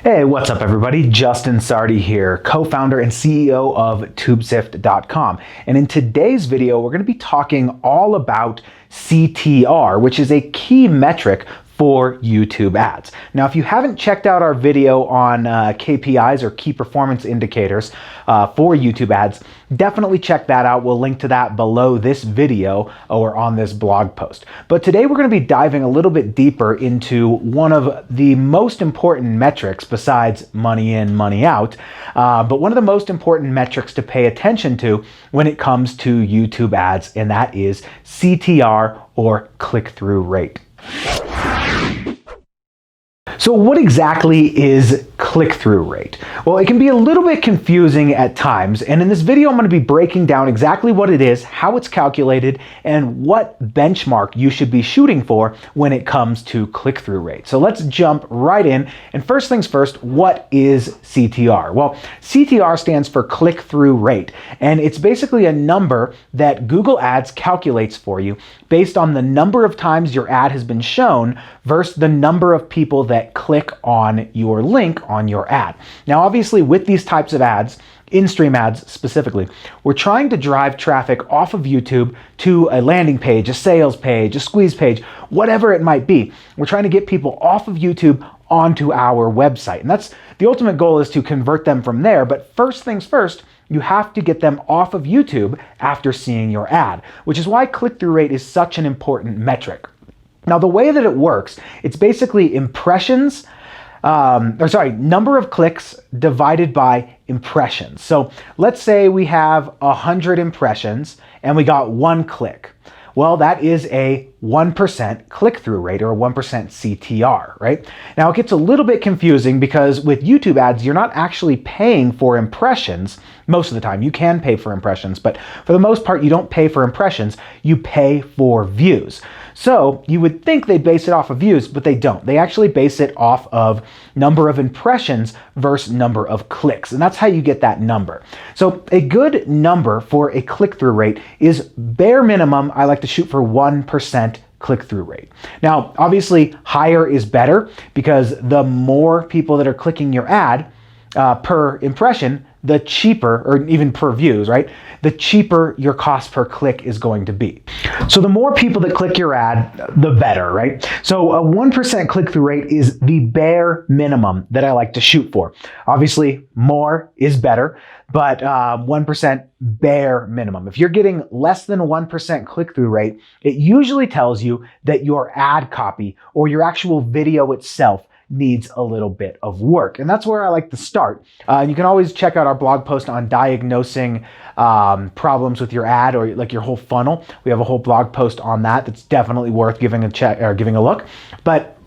Hey, what's up everybody? Justin Sardi here, co-founder and CEO of TubeSift.com. And in today's video, we're going to be talking all about CTR, which is a key metric for YouTube ads. Now, if you haven't checked out our video on KPIs or key performance indicators for YouTube ads, definitely check that out. We'll link to that below this video or on this blog post. But today we're going to be diving a little bit deeper into one of the most important metrics besides money in, money out, but one of the most important metrics to pay attention to when it comes to YouTube ads, and that is CTR or click-through rate. So what exactly is click-through rate? Well, it can be a little bit confusing at times, and in this video I'm going to be breaking down exactly what it is, how it's calculated, and what benchmark you should be shooting for when it comes to click-through rate. So let's jump right in, and first things first, what is CTR? Well, CTR stands for click-through rate, and it's basically a number that Google Ads calculates for you based on the number of times your ad has been shown versus the number of people that click on your link on your ad. Now, obviously, with these types of ads, in-stream ads specifically, we're trying to drive traffic off of YouTube to a landing page, a sales page, a squeeze page, whatever it might be. We're trying to get people off of YouTube onto our website. And that's the ultimate goal, is to convert them from there. But first things first, you have to get them off of YouTube after seeing your ad, which is why click-through rate is such an important metric. Now, the way that it works, it's basically impressions, number of clicks divided by impressions. So let's say we have 100 impressions and we got 1 click. Well, that is a 1% click-through rate, or a 1% CTR, right? Now, it gets a little bit confusing because with YouTube ads, you're not actually paying for impressions most of the time. You can pay for impressions, but for the most part, you don't pay for impressions, you pay for views. So you would think they'd base it off of views, but they don't. They actually base it off of number of impressions versus number of clicks, and that's how you get that number. So a good number for a click-through rate is bare minimum, I like to shoot for 1% click-through rate. Now, obviously, higher is better because the more people that are clicking your ad per impression, the cheaper, or even per views, right? The cheaper your cost per click is going to be. So the more people that click your ad, the better, right? So a 1% click-through rate is the bare minimum that I like to shoot for. Obviously, more is better, but 1% bare minimum. If you're getting less than 1% click-through rate, it usually tells you that your ad copy or your actual video itself needs a little bit of work. And that's where I like to start. You can always check out our blog post on diagnosing problems with your ad or like your whole funnel. We have a whole blog post on that that's definitely worth giving a check or giving a look. But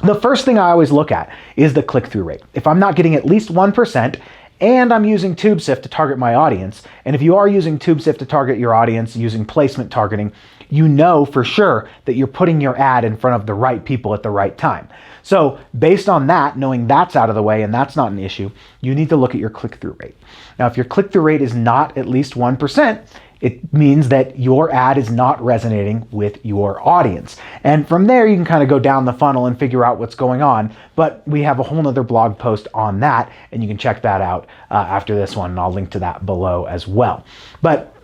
the first thing I always look at is the click-through rate. If I'm not getting at least 1%, and I'm using TubeSift to target my audience, and if you are using TubeSift to target your audience using placement targeting, you know for sure that you're putting your ad in front of the right people at the right time. So based on that, knowing that's out of the way and that's not an issue, you need to look at your click-through rate. Now, if your click-through rate is not at least 1%, it means that your ad is not resonating with your audience. And from there, you can kind of go down the funnel and figure out what's going on. But we have a whole nother blog post on that, and you can check that out after this one, and I'll link to that below as well. But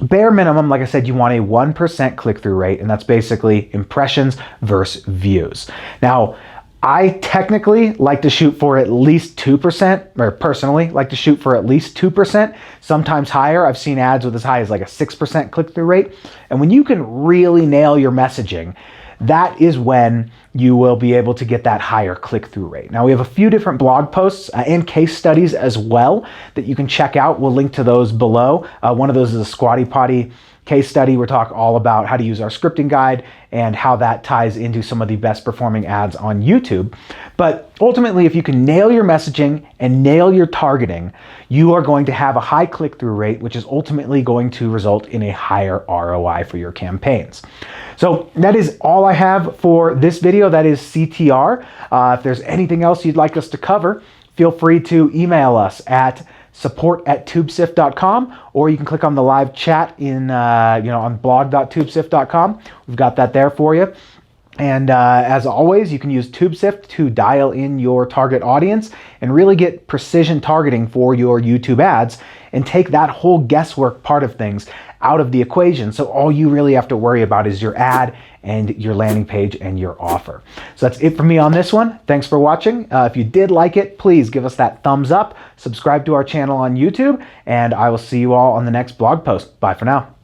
bare minimum, like I said, you want a 1% click-through rate, and that's basically impressions versus views. Now, I technically like to shoot for at least 2%, or personally like to shoot for at least 2%, sometimes higher. I've seen ads with as high as like a 6% click-through rate. And when you can really nail your messaging, that is when you will be able to get that higher click-through rate. Now, we have a few different blog posts and case studies as well that you can check out. We'll link to those below. One of those is a Squatty Potty case study. We're talking all about how to use our scripting guide and how that ties into some of the best performing ads on YouTube. But ultimately, if you can nail your messaging and nail your targeting, you are going to have a high click-through rate, which is ultimately going to result in a higher ROI for your campaigns. So that is all I have for this video. That is CTR. If there's anything else you'd like us to cover, feel free to email us at support@tubesift.com, or you can click on the live chat in on blog.tubesift.com. We've got that there for you. And as always, you can use TubeSift to dial in your target audience and really get precision targeting for your YouTube ads and take that whole guesswork part of things out of the equation. So all you really have to worry about is your ad and your landing page and your offer. So that's it for me on this one. Thanks for watching. If you did like it, please give us that thumbs up, subscribe to our channel on YouTube, and I will see you all on the next blog post. Bye for now.